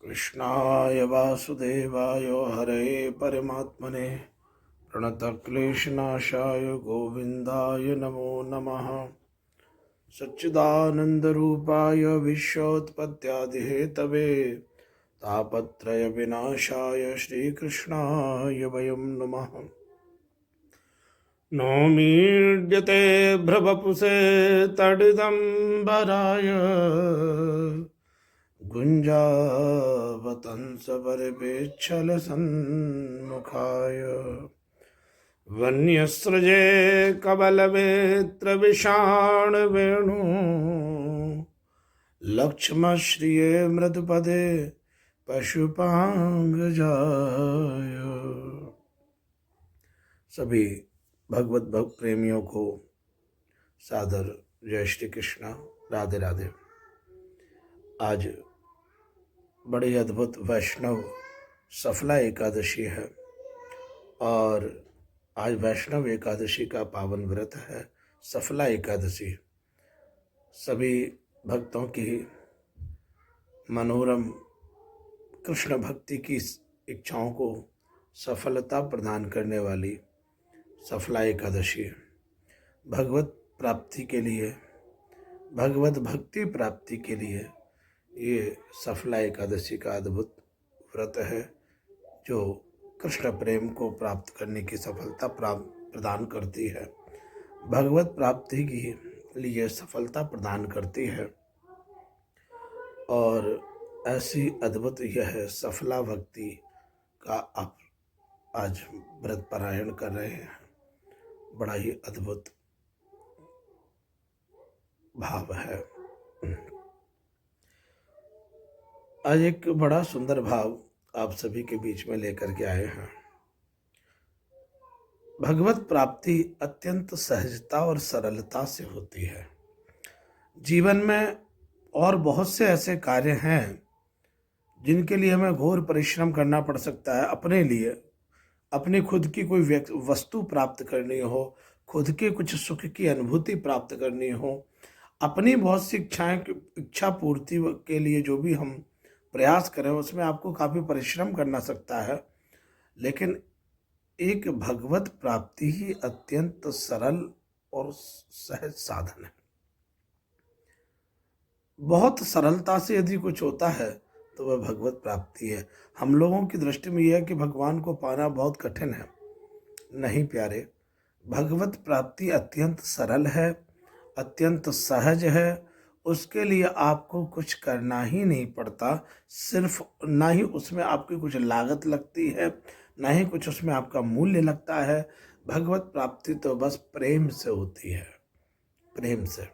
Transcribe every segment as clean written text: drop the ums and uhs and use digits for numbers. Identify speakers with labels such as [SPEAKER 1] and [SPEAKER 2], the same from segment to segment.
[SPEAKER 1] कृष्णाय वासुदेवाय हरे परमात्मने प्रणतक्लेशनाशाय गोविन्दाय नमो नमः। सच्चिदानन्दरूपाय विश्वोत्पत्त्यादिहेतवे तापत्रय विनाशाय श्रीकृष्णाय वयं नमः। नौमीड्यते भ्रवपुषे तडिदम्बराय गुञ्जावतंसपरिपेच्छलसन्मुखाय वन्यस्रजे कबलवेत्रविषाणवेणु लक्ष्मश्रिये मृदुपदे पशुपांगजाय। सभी भगवत भक्त प्रेमियों को सादर जय श्री कृष्णा, राधे राधे। आज बड़ी अद्भुत वैष्णव सफला एकादशी है और आज वैष्णव एकादशी का पावन व्रत है, सफला एकादशी। सभी भक्तों की मनोरम कृष्ण भक्ति की इच्छाओं को सफलता प्रदान करने वाली सफला एकादशी भगवत प्राप्ति के लिए, भगवत भक्ति प्राप्ति के लिए ये सफला एकादशी का अद्भुत व्रत है जो कृष्ण प्रेम को प्राप्त करने की सफलता प्रदान करती है, भगवत प्राप्ति के लिए सफलता प्रदान करती है। और ऐसी अद्भुत यह सफला भक्ति का आप आज व्रत पारायण कर रहे हैं। बड़ा ही अद्भुत भाव है। आज एक बड़ा सुंदर भाव आप सभी के बीच में लेकर के आए हैं। भगवत प्राप्ति अत्यंत सहजता और सरलता से होती है। जीवन में और बहुत से ऐसे कार्य हैं जिनके लिए हमें घोर परिश्रम करना पड़ सकता है। अपने लिए, अपनी खुद की कोई वस्तु प्राप्त करनी हो, खुद के कुछ सुख की अनुभूति प्राप्त करनी हो, अपनी बहुत सी इच्छा पूर्ति के लिए जो भी हम प्रयास करें उसमें आपको काफ़ी परिश्रम करना सकता है। लेकिन एक भगवत प्राप्ति ही अत्यंत सरल और सहज साधन है। बहुत सरलता से यदि कुछ होता है तो वह भगवत प्राप्ति है। हम लोगों की दृष्टि में यह है कि भगवान को पाना बहुत कठिन है। नहीं प्यारे, भगवत प्राप्ति अत्यंत सरल है, अत्यंत सहज है। उसके लिए आपको कुछ करना ही नहीं पड़ता। सिर्फ ना ही उसमें आपकी कुछ लागत लगती है, ना ही कुछ उसमें आपका मूल्य लगता है। भगवत प्राप्ति तो बस प्रेम से होती है, प्रेम से।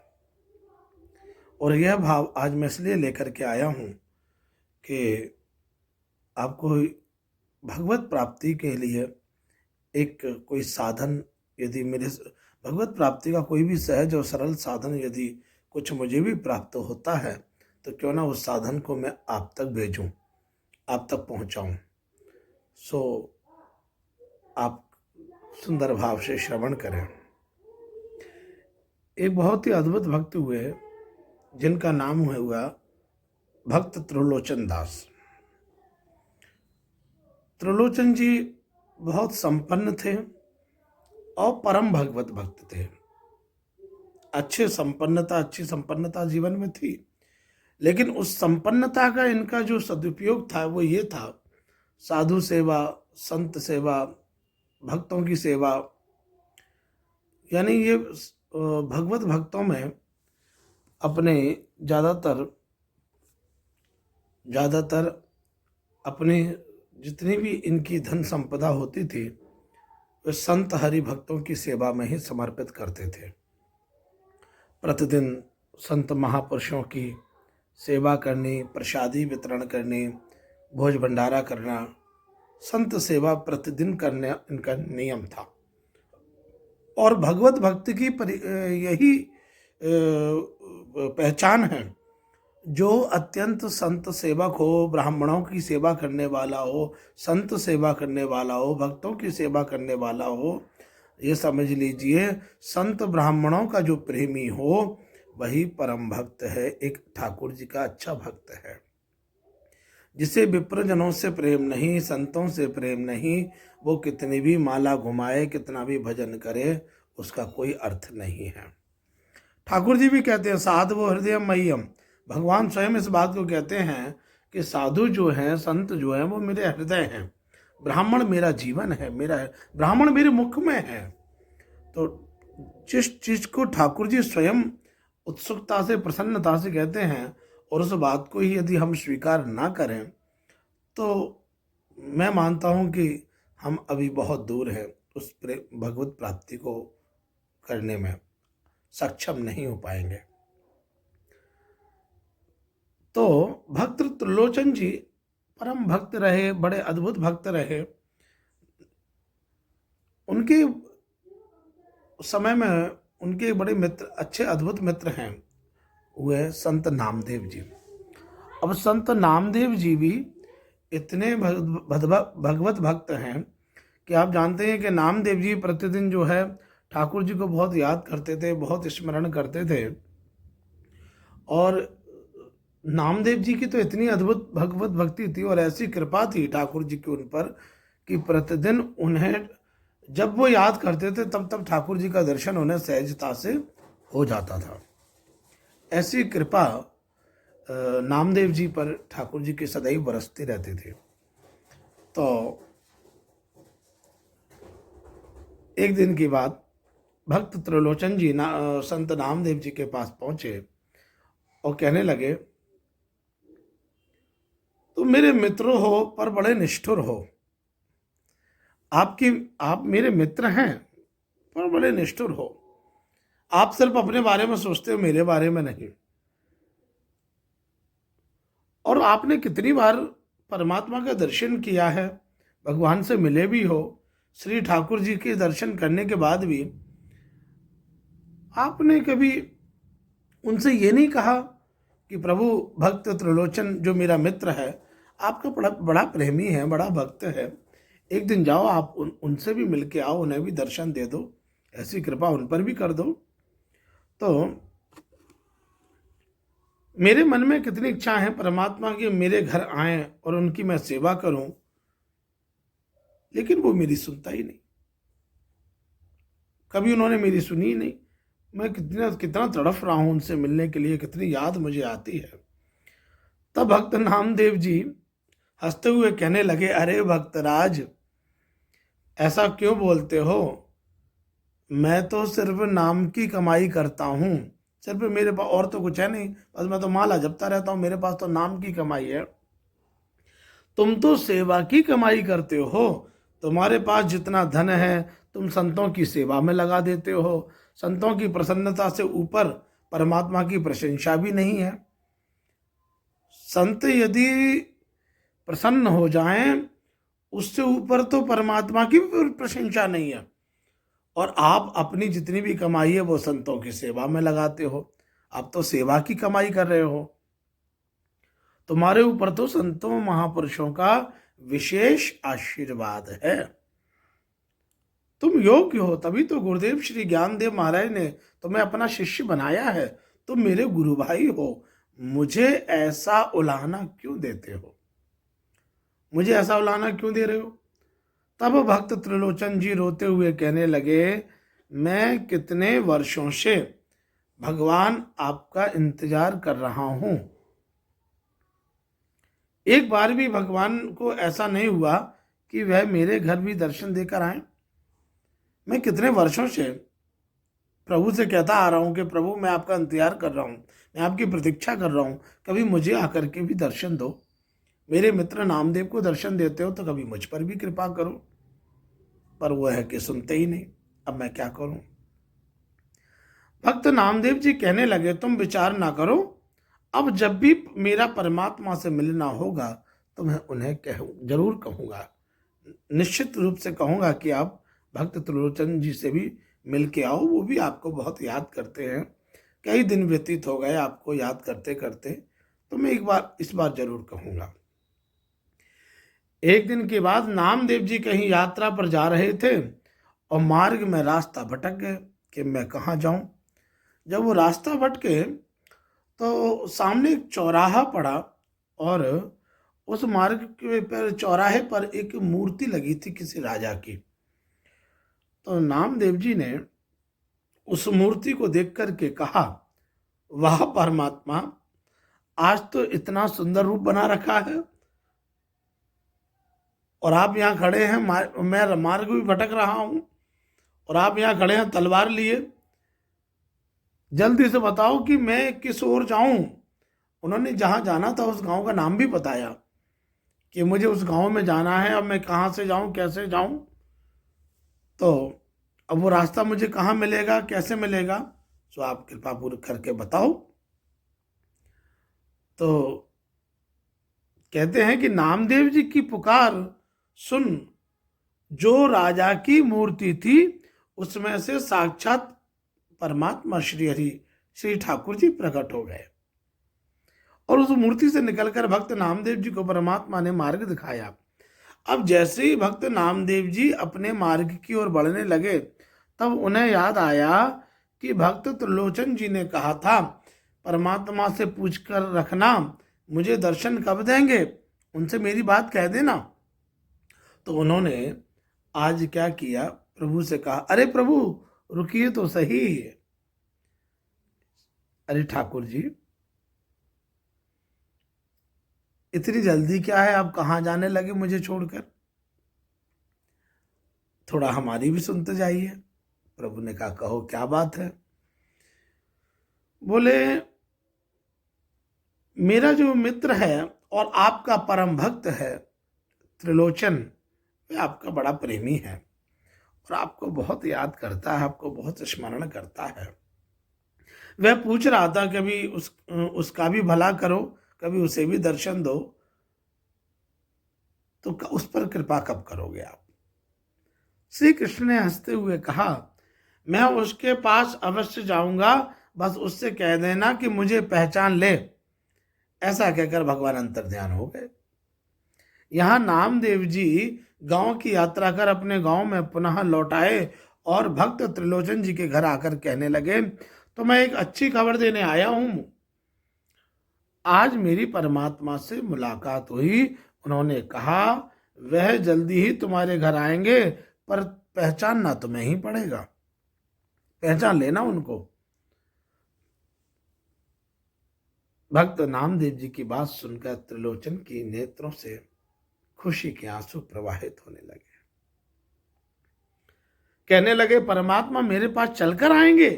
[SPEAKER 1] और यह भाव आज मैं इसलिए लेकर के आया हूँ कि आपको भगवत प्राप्ति के लिए एक कोई साधन, यदि मेरे भगवत प्राप्ति का कोई भी सहज और सरल साधन यदि कुछ मुझे भी प्राप्त होता है तो क्यों ना उस साधन को मैं आप तक भेजूं, आप तक पहुंचाऊं। सो आप सुंदर भाव से श्रवण करें। एक बहुत ही अद्भुत भक्त हुए जिनका नाम हुआ भक्त त्रिलोचन दास। त्रिलोचन जी बहुत संपन्न थे और परम भगवत भक्त थे। अच्छी संपन्नता जीवन में थी, लेकिन उस संपन्नता का इनका जो सदुपयोग था वो ये था, साधु सेवा, संत सेवा, भक्तों की सेवा। यानी ये भगवत भक्तों में अपने ज़्यादातर अपने जितनी भी इनकी धन संपदा होती थी वे संत हरि भक्तों की सेवा में ही समर्पित करते थे। प्रतिदिन संत महापुरुषों की सेवा करनी, प्रसादी वितरण करनी, भोज भंडारा करना, संत सेवा प्रतिदिन करने इनका नियम था। और भगवत भक्ति की यही पहचान है। जो अत्यंत संत सेवक हो, ब्राह्मणों की सेवा करने वाला हो, संत सेवा करने वाला हो, भक्तों की सेवा करने वाला हो, ये समझ लीजिए संत ब्राह्मणों का जो प्रेमी हो वही परम भक्त है, एक ठाकुर जी का अच्छा भक्त है। जिसे विप्रजनों से प्रेम नहीं, संतों से प्रेम नहीं, वो कितनी भी माला घुमाए, कितना भी भजन करे, उसका कोई अर्थ नहीं है। ठाकुर जी भी कहते हैं साधु हृदय मह्यम। भगवान स्वयं इस बात को कहते हैं कि साधु जो हैं, संत जो हैं, वो मेरे हृदय हैं। ब्राह्मण मेरा जीवन है, मेरा है, ब्राह्मण मेरे मुख में है। तो जिस चीज को ठाकुर जी स्वयं उत्सुकता से, प्रसन्नता से कहते हैं, और उस बात को ही यदि हम स्वीकार ना करें, तो मैं मानता हूं कि हम अभी बहुत दूर हैं उस भगवत प्राप्ति को करने में सक्षम नहीं हो पाएंगे। तो भक्त त्रिलोचन जी परम भक्त रहे, बड़े अद्भुत भक्त रहे। उनके समय में उनके बड़े मित्र, अच्छे अद्भुत मित्र हैं, हुए संत नामदेव जी। अब संत नामदेव जी भी इतने भगवत भक्त हैं कि आप जानते हैं कि नामदेव जी प्रतिदिन जो है ठाकुर जी को बहुत याद करते थे, बहुत स्मरण करते थे। और नामदेव जी की तो इतनी अद्भुत भगवत भक्ति थी और ऐसी कृपा थी ठाकुर जी की उन पर कि प्रतिदिन उन्हें जब वो याद करते थे तब तब ठाकुर जी का दर्शन उन्हें सहजता से हो जाता था। ऐसी कृपा नामदेव जी पर ठाकुर जी की सदैव बरसती रहती थी। तो एक दिन की बात, भक्त त्रिलोचन जी संत नामदेव जी के पास पहुंचे और कहने लगे, तुम मेरे मित्र हो पर बड़े निष्ठुर हो। आप मेरे मित्र हैं पर बड़े निष्ठुर हो। आप सिर्फ अपने बारे में सोचते हो, मेरे बारे में नहीं। और आपने कितनी बार परमात्मा का दर्शन किया है, भगवान से मिले भी हो। श्री ठाकुर जी के दर्शन करने के बाद भी आपने कभी उनसे ये नहीं कहा कि प्रभु, भक्त त्रिलोचन जो मेरा मित्र है, आपका बड़ा प्रेमी है, बड़ा भक्त है, एक दिन जाओ आप उनसे भी मिलके आओ, उन्हें भी दर्शन दे दो, ऐसी कृपा उन पर भी कर दो। तो मेरे मन में कितनी इच्छा है परमात्मा की मेरे घर आए और उनकी मैं सेवा करूं, लेकिन वो मेरी सुनता ही नहीं। कभी उन्होंने मेरी सुनी ही नहीं। मैं कितना कितना तड़फ रहा हूं उनसे मिलने के लिए, कितनी याद मुझे आती है। तब भक्त नामदेव जी हंसते हुए कहने लगे, अरे भक्तराज, ऐसा क्यों बोलते हो? मैं तो सिर्फ नाम की कमाई करता हूं। सिर्फ मेरे पास और तो कुछ है नहीं, बस मैं तो माला जपता रहता हूं, मेरे पास तो नाम की कमाई है। तुम तो सेवा की कमाई करते हो। तुम्हारे पास जितना धन है तुम संतों की सेवा में लगा देते हो। संतों की प्रसन्नता से ऊपर परमात्मा की प्रशंसा भी नहीं है। संत यदि प्रसन्न हो जाएं, उससे ऊपर तो परमात्मा की भी प्रशंसा नहीं है। और आप अपनी जितनी भी कमाई है वो संतों की सेवा में लगाते हो। आप तो सेवा की कमाई कर रहे हो। तुम्हारे ऊपर तो संतों महापुरुषों का विशेष आशीर्वाद है। तुम योग्य हो, तभी तो गुरुदेव श्री ज्ञानदेव महाराज ने तुम्हें अपना शिष्य बनाया है। तुम मेरे गुरु भाई हो, मुझे ऐसा उलाहना क्यों देते हो? मुझे ऐसा उलाहना क्यों दे रहे हो? तब भक्त त्रिलोचन जी रोते हुए कहने लगे, मैं कितने वर्षों से भगवान आपका इंतजार कर रहा हूं। एक बार भी भगवान को ऐसा नहीं हुआ कि वह मेरे घर भी दर्शन देकर आए। मैं कितने वर्षों से प्रभु से कहता आ रहा हूं कि प्रभु, मैं आपका इंतजार कर रहा हूं, मैं आपकी प्रतीक्षा कर रहा हूं, कभी मुझे आकर के भी दर्शन दो। मेरे मित्र नामदेव को दर्शन देते हो तो कभी मुझ पर भी कृपा करो। पर वो है कि सुनते ही नहीं। अब मैं क्या करूं? भक्त नामदेव जी कहने लगे, तुम विचार ना करो, अब जब भी मेरा परमात्मा से मिलना होगा तो मैं उन्हें जरूर कहूंगा, निश्चित रूप से कहूंगा कि आप भक्त त्रिलोचन जी से भी मिल के आओ। वो भी आपको बहुत याद करते हैं। कई दिन व्यतीत हो गए आपको याद करते करते, तो मैं इस बार जरूर कहूंगा। एक दिन के बाद नामदेव जी कहीं यात्रा पर जा रहे थे और मार्ग में रास्ता भटक गए कि मैं कहाँ जाऊं। जब वो रास्ता भटके तो सामने एक चौराहा पड़ा और उस मार्ग के पर चौराहे पर एक मूर्ति लगी थी किसी राजा की। तो नामदेव जी ने उस मूर्ति को देख करके कहा, वाह परमात्मा, आज तो इतना सुंदर रूप बना रखा है और आप यहाँ खड़े हैं, मैं मार्ग भी भटक रहा हूं और आप यहाँ खड़े हैं तलवार लिए। जल्दी से बताओ कि मैं किस ओर जाऊं। उन्होंने जहां जाना था उस गांव का नाम भी बताया कि मुझे उस गांव में जाना है, अब मैं कहाँ से जाऊं, कैसे जाऊं। तो अब वो रास्ता मुझे कहाँ मिलेगा, कैसे मिलेगा, सो आप कृपा पूर्वक करके बताओ। तो कहते हैं कि नामदेव जी की पुकार सुन जो राजा की मूर्ति थी उसमें से साक्षात परमात्मा श्री हरि श्री ठाकुर जी प्रकट हो गए और उस मूर्ति से निकलकर भक्त नामदेव जी को परमात्मा ने मार्ग दिखाया। अब जैसे ही भक्त नामदेव जी अपने मार्ग की ओर बढ़ने लगे तब उन्हें याद आया कि भक्त त्रिलोचन जी ने कहा था, परमात्मा से पूछ कर रखना मुझे दर्शन कब देंगे, उनसे मेरी बात कह देना। तो उन्होंने आज क्या किया, प्रभु से कहा, अरे प्रभु रुकिए तो सही। अरे ठाकुर जी, इतनी जल्दी क्या है, आप कहाँ जाने लगे मुझे छोड़कर, थोड़ा हमारी भी सुनते जाइए। प्रभु ने कहा, कहो क्या बात है। बोले, मेरा जो मित्र है और आपका परम भक्त है त्रिलोचन, वह आपका बड़ा प्रेमी है और आपको बहुत याद करता है, आपको बहुत स्मरण करता है। वह पूछ रहा था कभी उसका भी भला करो, कभी उसे भी दर्शन दो, तो उस पर कृपा कब करोगे आप। श्री कृष्ण ने हंसते हुए कहा, मैं उसके पास अवश्य जाऊंगा, बस उससे कह देना कि मुझे पहचान ले। ऐसा कहकर भगवान अंतर्ध्यान हो गए। यहाँ नामदेव जी गांव की यात्रा कर अपने गांव में पुनः लौट आए और भक्त त्रिलोचन जी के घर आकर कहने लगे, तो मैं एक अच्छी खबर देने आया हूं। आज मेरी परमात्मा से मुलाकात हुई। उन्होंने कहा वह जल्दी ही तुम्हारे घर आएंगे, पर पहचानना तुम्हें ही पड़ेगा, पहचान लेना उनको। भक्त नामदेव जी की बात सुनकर त्रिलोचन की नेत्रों से खुशी के आंसू प्रवाहित होने लगे। कहने लगे, परमात्मा मेरे पास चलकर आएंगे,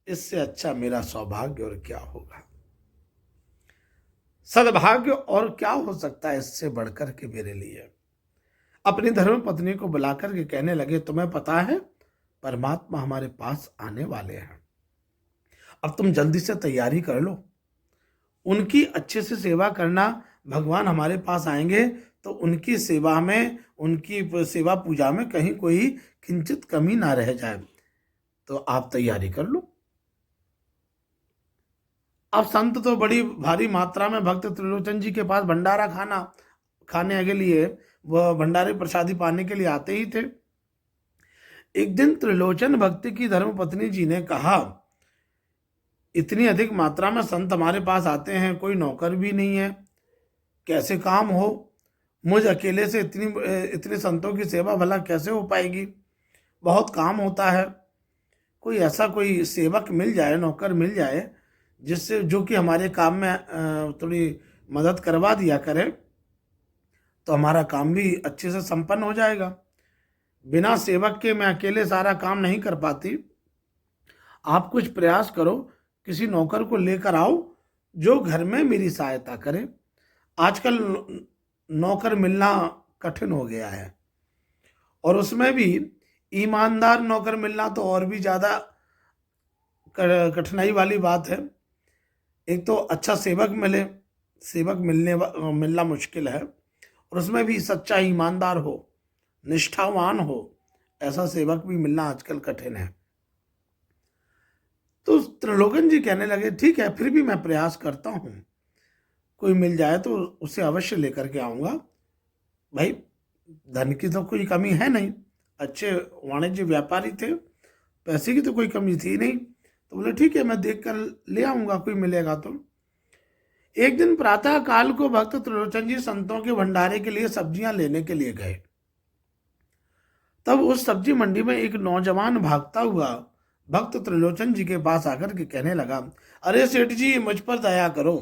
[SPEAKER 1] इससे अच्छा मेरा सौभाग्य और क्या होगा। सद्भाग्य और क्या हो सकता है इससे बढ़कर के मेरे लिए। अपनी धर्म पत्नी को बुलाकर के कहने लगे, तुम्हें पता है परमात्मा हमारे पास आने वाले हैं, अब तुम जल्दी से तैयारी कर लो, उनकी अच्छे से सेवा करना। भगवान हमारे पास आएंगे तो उनकी सेवा में, उनकी सेवा पूजा में कहीं कोई किंचित कमी ना रह जाए, तो आप तैयारी कर लो। अब संत तो बड़ी भारी मात्रा में भक्त त्रिलोचन जी के पास भंडारा खाने के लिए, वह भंडारे प्रसादी पाने के लिए आते ही थे। एक दिन त्रिलोचन भक्त की धर्म पत्नी जी ने कहा, इतनी अधिक मात्रा में संत हमारे पास आते हैं, कोई नौकर भी नहीं है, कैसे काम हो। मुझ अकेले से इतने संतों की सेवा भला कैसे हो पाएगी, बहुत काम होता है। कोई ऐसा कोई सेवक मिल जाए, नौकर मिल जाए, जिससे जो कि हमारे काम में थोड़ी मदद करवा दिया करे, तो हमारा काम भी अच्छे से संपन्न हो जाएगा। बिना सेवक के मैं अकेले सारा काम नहीं कर पाती। आप कुछ प्रयास करो, किसी नौकर को लेकर आओ जो घर में मेरी सहायता करे। आजकल नौकर मिलना कठिन हो गया है और उसमें भी ईमानदार नौकर मिलना तो और भी ज़्यादा कठिनाई वाली बात है। एक तो अच्छा सेवक मिले, सेवक मिलना मुश्किल है, और उसमें भी सच्चा ईमानदार हो, निष्ठावान हो, ऐसा सेवक भी मिलना आजकल कठिन है। तो त्रिलोचन जी कहने लगे, ठीक है, फिर भी मैं प्रयास करता हूँ, कोई मिल जाए तो उसे अवश्य लेकर के आऊँगा। भाई धन की तो कोई कमी है नहीं, अच्छे वाणिज्य व्यापारी थे, पैसे की तो कोई कमी थी नहीं। तो बोले ठीक है, मैं देख कर ले आऊँगा, कोई मिलेगा तो। एक दिन प्रातः काल को भक्त त्रिलोचन जी संतों के भंडारे के लिए सब्जियां लेने के लिए गए। तब उस सब्जी मंडी में एक नौजवान भागता हुआ भक्त त्रिलोचन जी के पास आकर के कहने लगा, अरे सेठ जी, मुझ पर दया करो।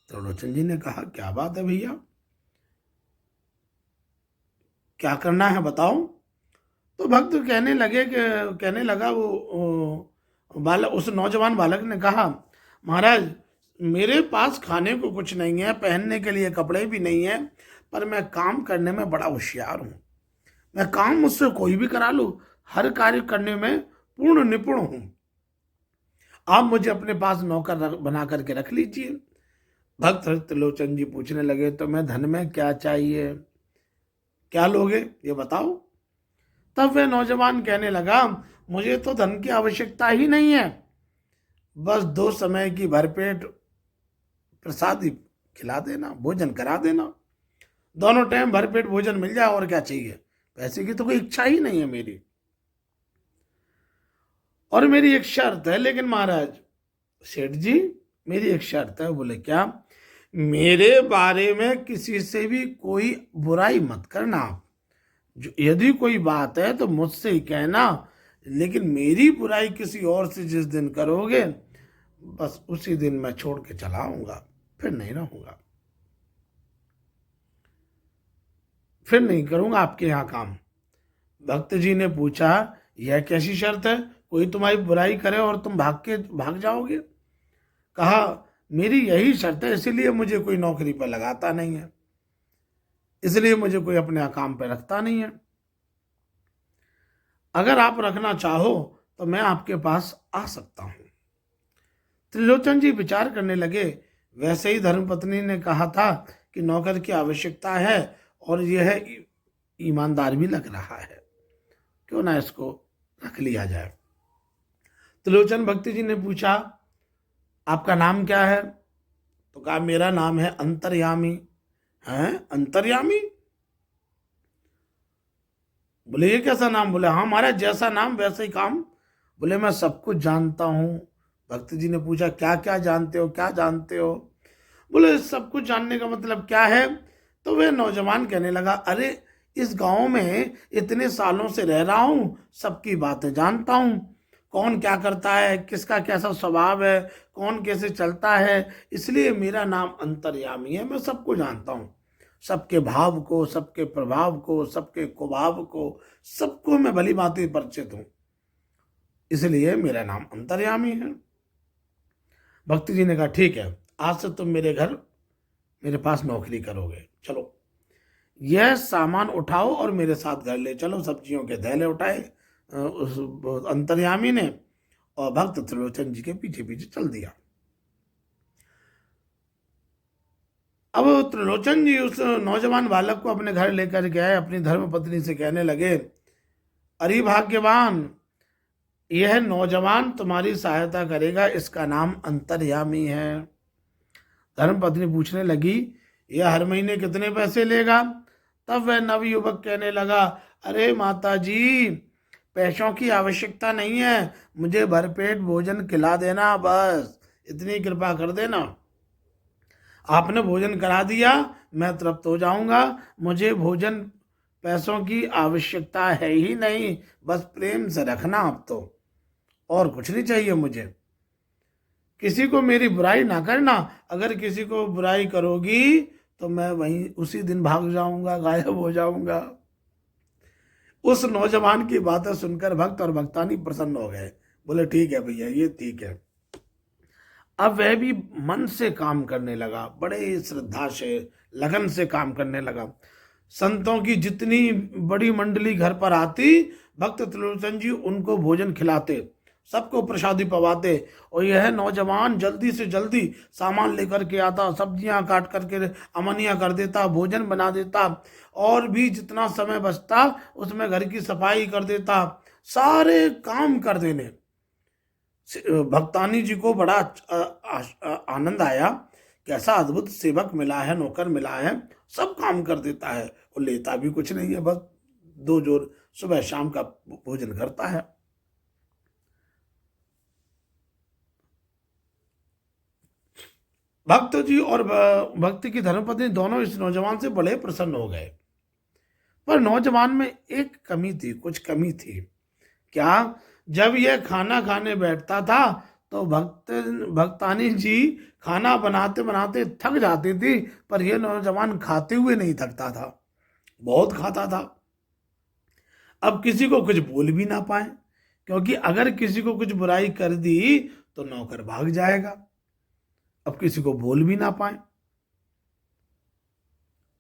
[SPEAKER 1] त्रिलोचन जी ने कहा, क्या बात है भैया, क्या करना है बताओ। तो भक्त कहने लगा वो बालक, उस नौजवान बालक ने कहा, महाराज, मेरे पास खाने को कुछ नहीं है, पहनने के लिए कपड़े भी नहीं है, पर मैं काम करने में बड़ा होशियार हूँ। मैं काम मुझसे कोई भी करा लूँ, हर कार्य करने में पूर्ण निपुण हूँ। आप मुझे अपने पास नौकर बना करके रख लीजिए। भक्त त्रिलोचन जी पूछने लगे, तो मैं धन में क्या चाहिए, क्या लोगे ये बताओ। तब वह नौजवान कहने लगा, मुझे तो धन की आवश्यकता ही नहीं है, बस 2 समय की भरपेट प्रसाद खिला देना, भोजन करा देना, दोनों टाइम भरपेट भोजन मिल जाए, और क्या चाहिए, पैसे की तो कोई इच्छा ही नहीं है मेरी। और मेरी एक शर्त है, लेकिन महाराज, सेठ जी, मेरी एक शर्त है। बोले, क्या? मेरे बारे में किसी से भी कोई बुराई मत करना, यदि कोई बात है तो मुझसे ही कहना, लेकिन मेरी बुराई किसी और से जिस दिन करोगे, बस उसी दिन मैं छोड़ के चला आऊंगा, फिर नहीं रहूंगा, फिर नहीं करूंगा आपके यहाँ काम। भक्त जी ने पूछा, यह कैसी शर्त है, कोई तुम्हारी बुराई करे और तुम भाग जाओगे? कहा, मेरी यही शर्त है, इसीलिए मुझे कोई नौकरी पर लगाता नहीं है, इसलिए मुझे कोई अपने यहाँ काम पर रखता नहीं है। अगर आप रखना चाहो तो मैं आपके पास आ सकता हूं। त्रिलोचन जी विचार करने लगे, वैसे ही धर्मपत्नी ने कहा था कि नौकर की आवश्यकता है, और यह ईमानदार भी लग रहा है, क्यों ना इसको रख लिया जाए। त्रिलोचन भक्ति जी ने पूछा, आपका नाम क्या है? तो कहा, मेरा नाम है अंतर्यामी। है अंतर्यामी? बोले, ये कैसा नाम? बोले, हाँ महाराज, जैसा नाम वैसे ही काम। बोले, मैं सब कुछ जानता हूँ। भक्त जी ने पूछा, क्या क्या जानते हो, क्या जानते हो? बोले, सब कुछ जानने का मतलब क्या है? तो वह नौजवान कहने लगा, अरे इस गांव में इतने सालों से रह रहा हूँ, सबकी बातें जानता हूँ, कौन क्या करता है, किसका कैसा स्वभाव है, कौन कैसे चलता है, इसलिए मेरा नाम अंतर्यामी है। मैं सबको जानता हूँ, सबके भाव को, सबके प्रभाव को, सबके कुभाव को, सबको मैं भली भांति परिचित हूँ, इसलिए मेरा नाम अंतर्यामी है। भक्ति जी ने कहा, ठीक है, आज से तुम मेरे पास नौकरी करोगे। चलो, यह सामान उठाओ और मेरे साथ घर ले चलो। सब्जियों के थैले उठाए उस अंतर्यामी ने, और भक्त त्रिलोचन जी के पीछे पीछे चल दिया। अब त्रिलोचन जी उस नौजवान बालक को अपने घर लेकर गए, अपनी धर्मपत्नी से कहने लगे, अरे भाग्यवान, यह नौजवान तुम्हारी सहायता करेगा, इसका नाम अंतर्यामी है। धर्मपत्नी पूछने लगी, यह हर महीने कितने पैसे लेगा? तब वह नवयुवक कहने लगा, अरे माता जी, पैसों की आवश्यकता नहीं है, मुझे भरपेट भोजन खिला देना, बस इतनी कृपा कर देना। आपने भोजन करा दिया, मैं तृप्त हो जाऊंगा, मुझे भोजन पैसों की आवश्यकता है ही नहीं, बस प्रेम से रखना आप तो, और कुछ नहीं चाहिए मुझे। किसी को मेरी बुराई ना करना, अगर किसी को बुराई करोगी तो मैं वहीं उसी दिन भाग जाऊंगा, गायब हो जाऊंगा। उस नौजवान की बातें सुनकर भक्त और भक्तानी प्रसन्न हो गए। बोले, ठीक है भैया, ये ठीक है। अब वह भी मन से काम करने लगा, बड़े श्रद्धा से, लगन से काम करने लगा। संतों की जितनी बड़ी मंडली घर पर आती, भक्त त्रिलोचन जी उनको भोजन खिलाते, सबको प्रसादी पवाते, और यह नौजवान जल्दी से जल्दी सामान लेकर के आता, सब्जियां काट करके अमनिया कर देता, भोजन बना देता, और भी जितना समय बचता उसमें घर की सफाई कर देता, सारे काम कर देने। भक्तानी जी को बड़ा आनंद आया, कैसा अद्भुत सेवक मिला है, नौकर मिला है, सब काम कर देता है और लेता भी कुछ नहीं है, बस 2 जोर सुबह शाम का भोजन करता है। भक्त जी और भक्त की धर्मपत्नी दोनों इस नौजवान से बड़े प्रसन्न हो गए। पर नौजवान में एक कमी थी, कुछ कमी थी। क्या? जब यह खाना खाने बैठता था तो भक्तानी जी खाना बनाते बनाते थक जाती थी, पर यह नौजवान खाते हुए नहीं थकता था, बहुत खाता था। अब किसी को कुछ बोल भी ना पाए, क्योंकि अगर किसी को कुछ बुराई कर दी तो नौकर भाग जाएगा। अब किसी को बोल भी ना पाए,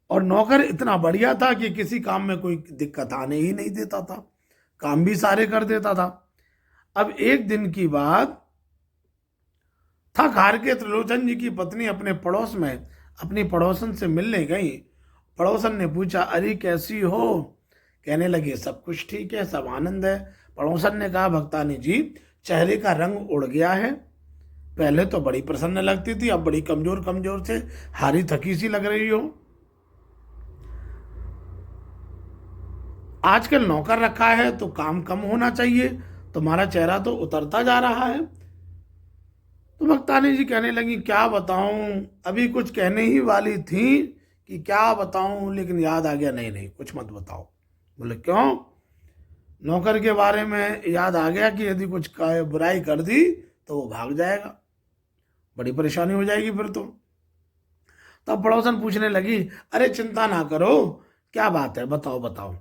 [SPEAKER 1] और नौकर इतना बढ़िया था कि किसी काम में कोई दिक्कत आने ही नहीं देता था, काम भी सारे कर देता था। अब एक दिन की बात, थक हार के त्रिलोचन जी की पत्नी अपने पड़ोस में अपनी पड़ोसन से मिलने गई। पड़ोसन ने पूछा, अरे कैसी हो? कहने लगे, सब कुछ ठीक है, सब आनंद है। पड़ोसन ने कहा, भक्तानी जी, चेहरे का रंग उड़ गया है। पहले तो बड़ी प्रसन्न लगती थी, अब बड़ी कमजोर कमजोर से हारी थकी सी लग रही हो। आजकल नौकर रखा है तो काम कम होना चाहिए, तुम्हारा चेहरा तो उतरता जा रहा है। तो भक्तानी जी कहने लगी, क्या बताऊं, अभी कुछ कहने ही वाली थी कि क्या बताऊं, लेकिन याद आ गया। नहीं नहीं, कुछ मत बताओ। बोले, क्यों? नौकर के बारे में याद आ गया कि यदि कुछ बुराई कर दी तो वो भाग जाएगा, बड़ी परेशानी हो जाएगी फिर तो। तब पड़ोसन पूछने लगी, अरे चिंता ना करो, क्या बात है, बताओ बताओ,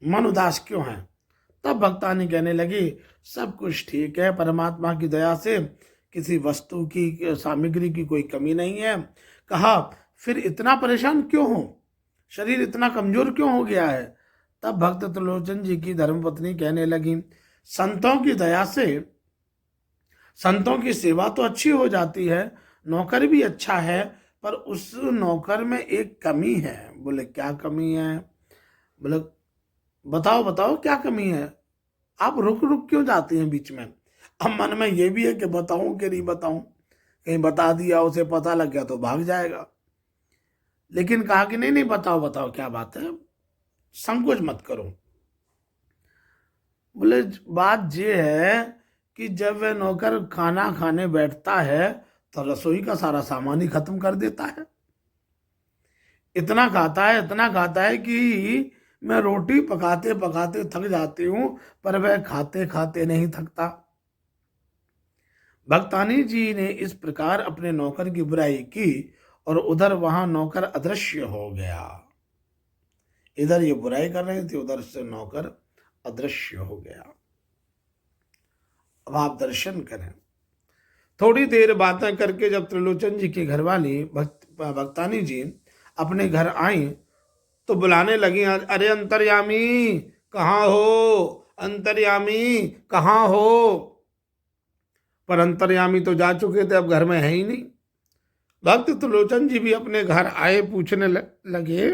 [SPEAKER 1] मन उदास क्यों है? तब भक्तानी कहने लगी, सब कुछ ठीक है, परमात्मा की दया से किसी वस्तु की सामग्री की कोई कमी नहीं है। कहा, फिर इतना परेशान क्यों हो, शरीर इतना कमजोर क्यों हो गया है? तब भक्त त्रिलोचन जी की धर्मपत्नी कहने लगी, संतों की दया से संतों की सेवा तो अच्छी हो जाती है, नौकर भी अच्छा है, पर उस नौकर में एक कमी है। बोले, क्या कमी है? बोले, बताओ बताओ, क्या कमी है? आप रुक रुक क्यों जाती हैं बीच में? अब मन में ये भी है कि बताऊं कि नहीं बताऊं, कहीं बता दिया उसे पता लग गया तो भाग जाएगा। लेकिन कहा कि नहीं नहीं, बताओ बताओ, क्या बात है, संकोच मत करो। बोले, बात ये है कि जब वह नौकर खाना खाने बैठता है तो रसोई का सारा सामान ही खत्म कर देता है। इतना खाता है कि मैं रोटी पकाते पकाते थक जाती हूं, पर वह खाते खाते नहीं थकता। भक्तानी जी ने इस प्रकार अपने नौकर की बुराई की और उधर वहां नौकर अदृश्य हो गया। इधर ये बुराई कर रहे थे, उधर से नौकर अदृश्य हो गया। अब आप दर्शन करें। थोड़ी देर बातें करके जब त्रिलोचन जी की घरवाली भक्तानी जी अपने घर आई तो बुलाने लगी, अरे अंतर्यामी कहाँ हो, अंतर्यामी कहाँ हो? पर अंतर्यामी तो जा चुके थे, अब घर में है ही नहीं। भक्त त्रिलोचन जी भी अपने घर आए, पूछने लगे,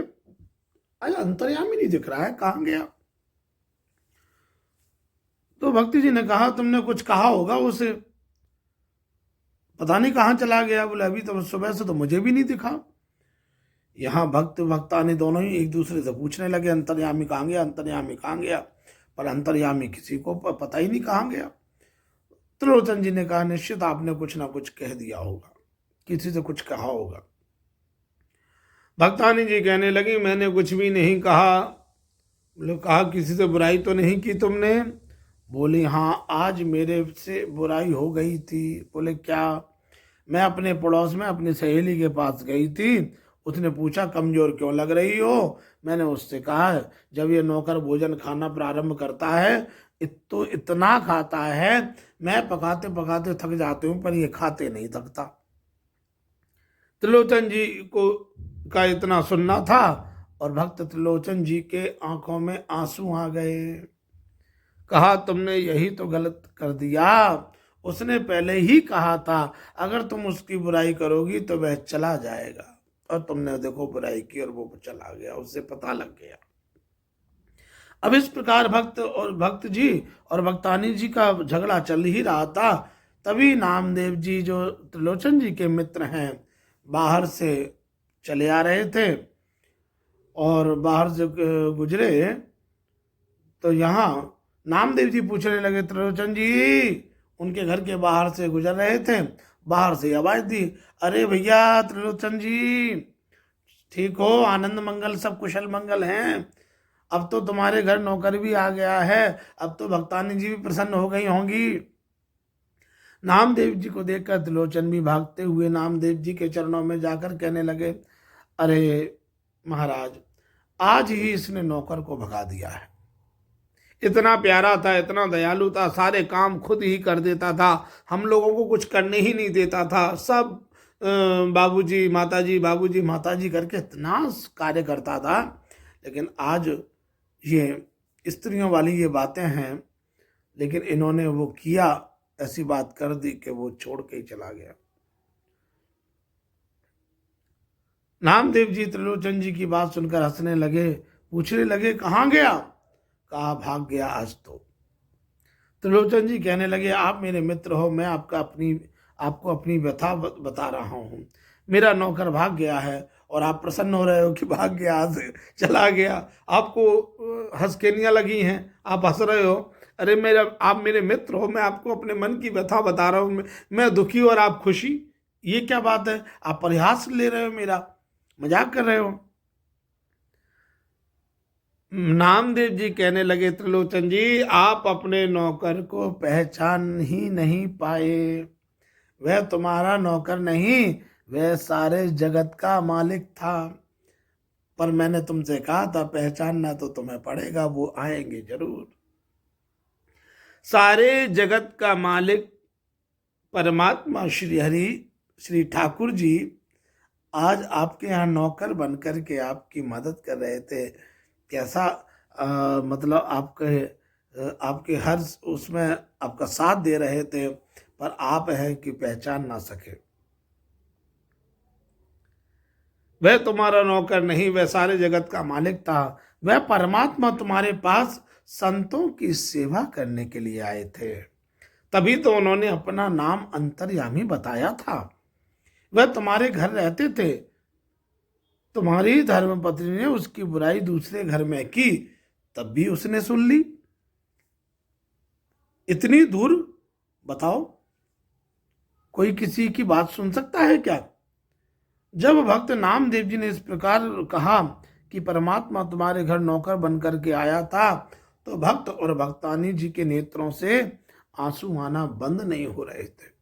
[SPEAKER 1] अरे अंतर्यामी नहीं दिख रहा है, कहाँ गया? तो भक्ति जी ने कहा, तुमने कुछ कहा होगा उसे, पता नहीं कहाँ चला गया। बोले, अभी तो सुबह से तो मुझे भी नहीं दिखा। यहाँ भक्त भक्तानी दोनों ही एक दूसरे से पूछने लगे, अंतर्यामी कहाँ गया, अंतर्यामी कहाँ गया? पर अंतर्यामी किसी को पता ही नहीं कहाँ गया। त्रिलोचन जी ने कहा, निश्चित आपने कुछ ना कुछ कह दिया होगा, किसी से कुछ कहा होगा। भक्तानी जी कहने लगी, मैंने कुछ भी नहीं कहा। बोले, कहा किसी से बुराई तो नहीं की तुमने? बोली, हाँ, आज मेरे से बुराई हो गई थी। बोले, क्या? मैं अपने पड़ोस में अपनी सहेली के पास गई थी, उसने पूछा, कमजोर क्यों लग रही हो? मैंने उससे कहा, जब ये नौकर भोजन खाना प्रारंभ करता है तो इतना खाता है, मैं पकाते पकाते थक जाती हूँ, पर ये खाते नहीं थकता। त्रिलोचन जी को का इतना सुनना था और भक्त त्रिलोचन जी के आंखों में आंसू आ गए। कहा, तुमने यही तो गलत कर दिया, उसने पहले ही कहा था अगर तुम उसकी बुराई करोगी तो वह चला जाएगा, और तुमने देखो बुराई की और वो चला गया, उससे पता लग गया। अब इस प्रकार भक्त जी और भक्तानी जी का झगड़ा चल ही रहा था। तभी नामदेव जी जो त्रिलोचन जी के मित्र हैं बाहर से चले आ रहे थे, और बाहर से गुजरे तो यहाँ नामदेव जी पूछने लगे, त्रिलोचन जी, उनके घर के बाहर से गुजर रहे थे, बाहर से आवाज दी, अरे भैया त्रिलोचन जी, ठीक हो, आनंद मंगल, सब कुशल मंगल हैं? अब तो तुम्हारे घर नौकर भी आ गया है, अब तो भक्तानी जी भी प्रसन्न हो गई होंगी। नामदेव जी को देखकर त्रिलोचन भी भागते हुए नामदेव जी के चरणों में जाकर कहने लगे, अरे महाराज, आज ही इसने नौकर को भगा दिया है। इतना प्यारा था, इतना दयालु था, सारे काम खुद ही कर देता था, हम लोगों को कुछ करने ही नहीं देता था, सब बाबूजी माताजी बाबूजी माताजी करके इतना कार्य करता था। लेकिन आज ये स्त्रियों वाली ये बातें हैं, लेकिन इन्होंने वो किया, ऐसी बात कर दी कि वो छोड़ के ही चला गया। नामदेव जी त्रिलोचन जी की बात सुनकर हंसने लगे, पूछने लगे, कहाँ गया? कहा, भाग गया आज तो। त्रिलोचन जी कहने लगे, आप मेरे मित्र हो, मैं आपको अपनी व्यथा बता रहा हूँ। मेरा नौकर भाग गया है और आप प्रसन्न हो रहे हो कि भाग गया, आज चला गया। आपको हंसकेनियाँ लगी हैं, आप हंस रहे हो। अरे आप मेरे मित्र हो, मैं आपको अपने मन की व्यथा बता रहा हूँ, मैं दुखी और आप खुशी, ये क्या बात है? आप परिहास ले रहे हो, मेरा मजाक कर रहे हो। नामदेव जी कहने लगे, त्रिलोचन जी, आप अपने नौकर को पहचान ही नहीं पाए। वह तुम्हारा नौकर नहीं, वह सारे जगत का मालिक था। पर मैंने तुमसे कहा था, पहचानना तो तुम्हें पड़ेगा, वो आएंगे जरूर। सारे जगत का मालिक परमात्मा श्री हरि, श्री ठाकुर जी आज आपके यहाँ नौकर बन कर के आपकी मदद कर रहे थे। कैसा मतलब आपके हर उसमें आपका साथ दे रहे थे, पर आप है कि पहचान ना सके। वह तुम्हारा नौकर नहीं, वह सारे जगत का मालिक था। वह परमात्मा तुम्हारे पास संतों की सेवा करने के लिए आए थे, तभी तो उन्होंने अपना नाम अंतर्यामी बताया था। वह तुम्हारे घर रहते थे, तुम्हारी धर्मपत्नी ने उसकी बुराई दूसरे घर में की, तब भी उसने सुन ली। इतनी दूर बताओ, कोई किसी की बात सुन सकता है क्या? जब भक्त नामदेव जी ने इस प्रकार कहा कि परमात्मा तुम्हारे घर नौकर बनकर के आया था, तो भक्त और भक्तानी जी के नेत्रों से आंसू आना बंद नहीं हो रहे थे।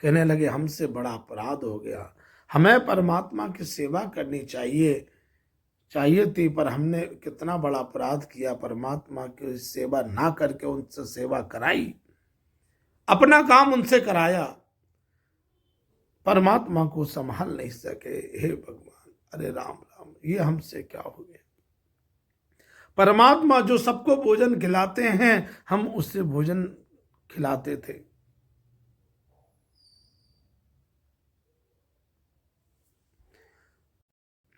[SPEAKER 1] कहने लगे, हमसे बड़ा अपराध हो गया, हमें परमात्मा की सेवा करनी चाहिए थी, पर हमने कितना बड़ा अपराध किया, परमात्मा की सेवा ना करके उनसे सेवा कराई, अपना काम उनसे कराया, परमात्मा को संभाल नहीं सके। हे भगवान, अरे राम राम, ये हमसे क्या हो गया? परमात्मा जो सबको भोजन खिलाते हैं, हम उससे भोजन खिलाते थे।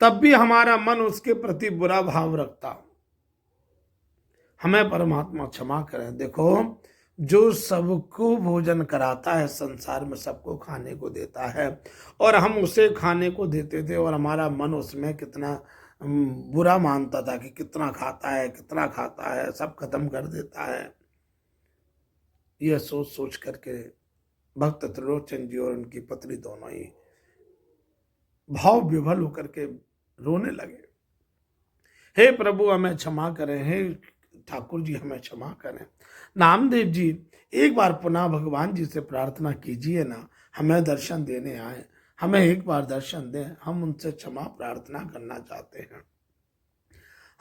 [SPEAKER 1] तब भी हमारा मन उसके प्रति बुरा भाव रखता। हमें परमात्मा क्षमा करें। देखो, जो सबको भोजन कराता है, संसार में सबको खाने को देता है, और हम उसे खाने को देते थे, और हमारा मन उसमें कितना बुरा मानता था कि कितना खाता है, सब खत्म कर देता है। यह सोच सोच करके भक्त त्रिलोचन जी और उनकी पत्नी दोनों ही भाव विभल होकर के रोने लगे। हे प्रभु, हमें क्षमा करें, हे ठाकुर जी हमें क्षमा करें। नामदेव जी, एक बार पुनः भगवान जी से प्रार्थना कीजिए ना, हमें दर्शन देने आए, हमें एक बार दर्शन दें, हम उनसे क्षमा प्रार्थना करना चाहते हैं।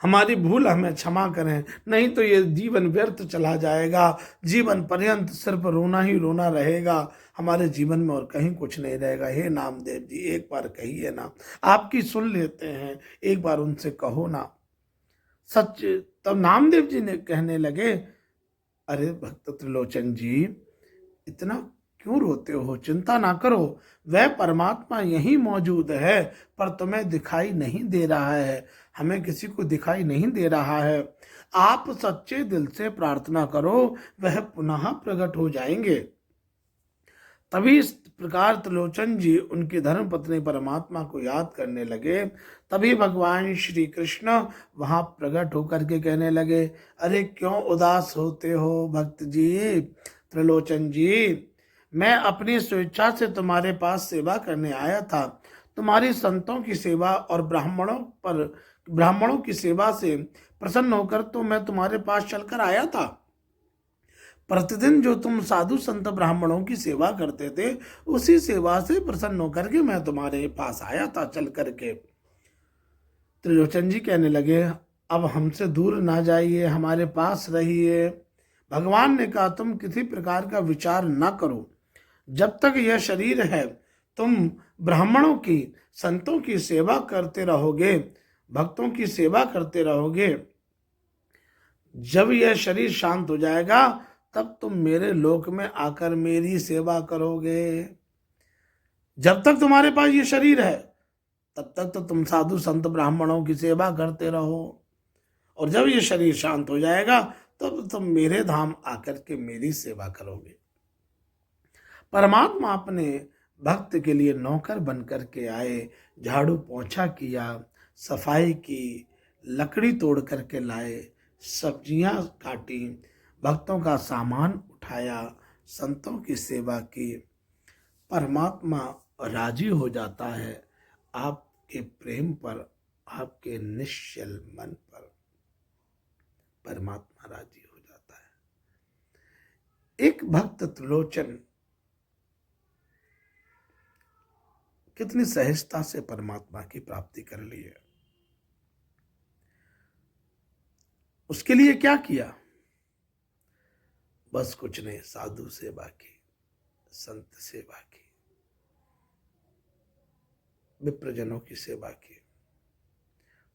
[SPEAKER 1] हमारी भूल हमें क्षमा करें, नहीं तो ये जीवन व्यर्थ चला जाएगा, जीवन पर्यंत सिर्फ रोना ही रोना रहेगा, हमारे जीवन में और कहीं कुछ नहीं रहेगा। हे नामदेव जी, एक बार कहिए ना, आपकी सुन लेते हैं, एक बार उनसे कहो ना सच। तब नामदेव जी ने कहने लगे, अरे भक्त त्रिलोचन जी, इतना क्यों रोते हो? चिंता ना करो, वह परमात्मा यहीं मौजूद है, पर तुम्हें दिखाई नहीं दे रहा है, हमें किसी को दिखाई नहीं दे रहा है। आप सच्चे दिल से प्रार्थना करो, वह पुनः प्रकट हो जाएंगे। तभी इस प्रकार त्रिलोचन जी उनकी धर्मपत्नी परमात्मा को याद करने लगे। तभी भगवान श्री कृष्ण वहां प्रकट होकर के कहने लगे, अरे क्यों उदास होते हो भक्त जी, त्रिलोचन जी, मैं अपनी स्वेच्छा से तुम्हारे पास सेवा करने आया था। तुम्हारी संतों की सेवा और ब्राह्मणों की सेवा से प्रसन्न होकर तो मैं तुम्हारे पास चलकर आया था। प्रतिदिन जो तुम साधु संत ब्राह्मणों की सेवा करते थे, उसी सेवा से प्रसन्न होकर के मैं तुम्हारे पास आया था चल करके। त्रिलोचन जी कहने लगे, अब हमसे दूर ना जाइए, हमारे पास रहिए। भगवान ने कहा, तुम किसी प्रकार का विचार ना करो। जब तक यह शरीर है, तुम ब्राह्मणों की, संतों की सेवा करते रहोगे, भक्तों की सेवा करते रहोगे। जब यह शरीर शांत हो जाएगा, तब तुम मेरे लोक में आकर मेरी सेवा करोगे। जब तक तुम्हारे पास ये शरीर है, तब तक तो तुम साधु संत ब्राह्मणों की सेवा करते रहो, और जब ये शरीर शांत हो जाएगा, तब तुम मेरे धाम आकर के मेरी सेवा करोगे। परमात्मा अपने भक्त के लिए नौकर बन करके आए, झाड़ू पोंछा किया, सफाई की, लकड़ी तोड़ करके लाए, सब्जियां काटी, भक्तों का सामान उठाया, संतों की सेवा की। परमात्मा राजी हो जाता है आपके प्रेम पर, आपके निश्चल मन पर परमात्मा राजी हो जाता है। एक भक्त त्रिलोचन कितनी सहजता से परमात्मा की प्राप्ति कर ली है। उसके लिए क्या किया? बस कुछ नहीं, साधु सेवा की, संत सेवा की, विप्रजनों की सेवा की,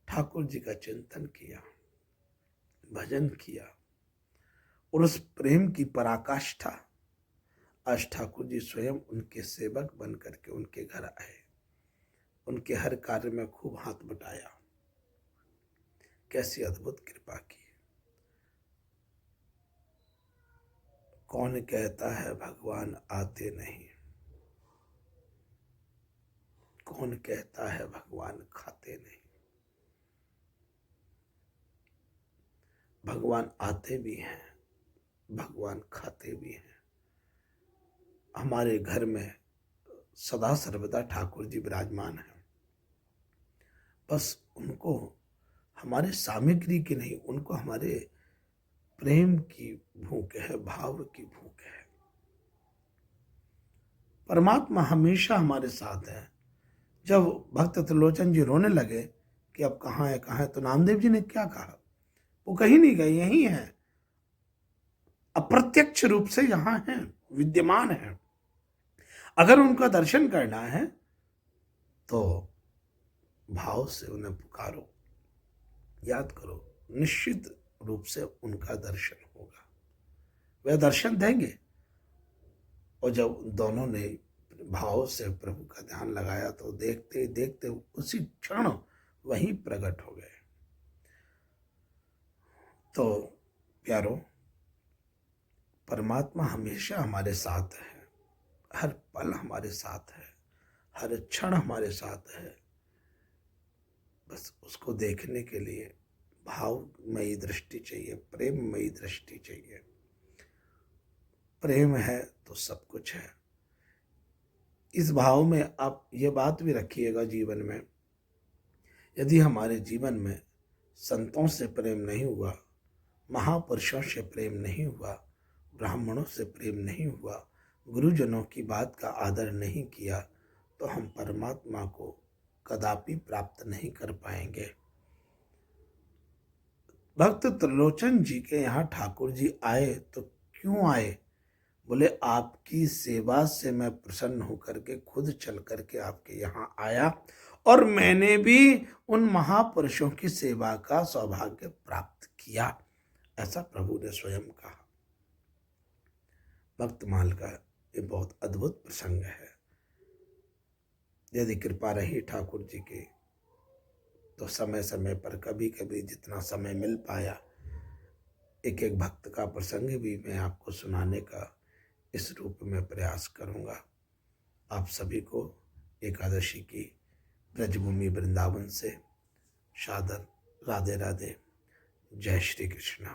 [SPEAKER 1] ठाकुर जी का चिंतन किया, भजन किया, और उस प्रेम की पराकाष्ठा आज ठाकुर जी स्वयं उनके सेवक बन करके उनके घर आए, उनके हर कार्य में खूब हाथ बटाया। कैसी अद्भुत कृपा की। कौन कहता है भगवान आते नहीं, कौन कहता है भगवान खाते नहीं। भगवान आते भी हैं, भगवान खाते भी हैं। हमारे घर में सदा सर्वदा ठाकुर जी विराजमान हैं। बस उनको हमारे सामग्री की नहीं, उनको हमारे प्रेम की भूख है, भाव की भूख है। परमात्मा हमेशा हमारे साथ है। जब भक्त त्रिलोचन जी रोने लगे कि अब कहाँ है कहाँ है, तो नामदेव जी ने क्या कहा? वो कहीं नहीं गए, यहीं है, अप्रत्यक्ष रूप से यहाँ है, विद्यमान है। अगर उनका दर्शन करना है तो भाव से उन्हें पुकारो, याद करो, निश्चित रूप से उनका दर्शन होगा, वह दर्शन देंगे। और जब दोनों ने भाव से प्रभु का ध्यान लगाया तो देखते देखते उसी क्षण वहीं प्रकट हो गए। तो प्यारो, परमात्मा हमेशा हमारे साथ है, हर पल हमारे साथ है, हर क्षण हमारे साथ है। बस उसको देखने के लिए भावमयी दृष्टि चाहिए, प्रेममयी दृष्टि चाहिए। प्रेम है तो सब कुछ है। इस भाव में आप ये बात भी रखिएगा जीवन में, यदि हमारे जीवन में संतों से प्रेम नहीं हुआ, महापुरुषों से प्रेम नहीं हुआ, ब्राह्मणों से प्रेम नहीं हुआ, गुरुजनों की बात का आदर नहीं किया, तो हम परमात्मा को कदापि प्राप्त नहीं कर पाएंगे। भक्त त्रिलोचन जी के यहाँ ठाकुर जी आए तो क्यों आए? बोले, आपकी सेवा से मैं प्रसन्न होकर के खुद चल करके आपके यहाँ आया, और मैंने भी उन महापुरुषों की सेवा का सौभाग्य प्राप्त किया। ऐसा प्रभु ने स्वयं कहा। भक्तमाल का ये बहुत अद्भुत प्रसंग है। यदि कृपा रही ठाकुर जी की तो समय समय पर कभी कभी जितना समय मिल पाया, एक एक भक्त का प्रसंग भी मैं आपको सुनाने का इस रूप में प्रयास करूंगा। आप सभी को एकादशी की ब्रजभूमि वृंदावन से सादर राधे राधे। जय श्री कृष्ण।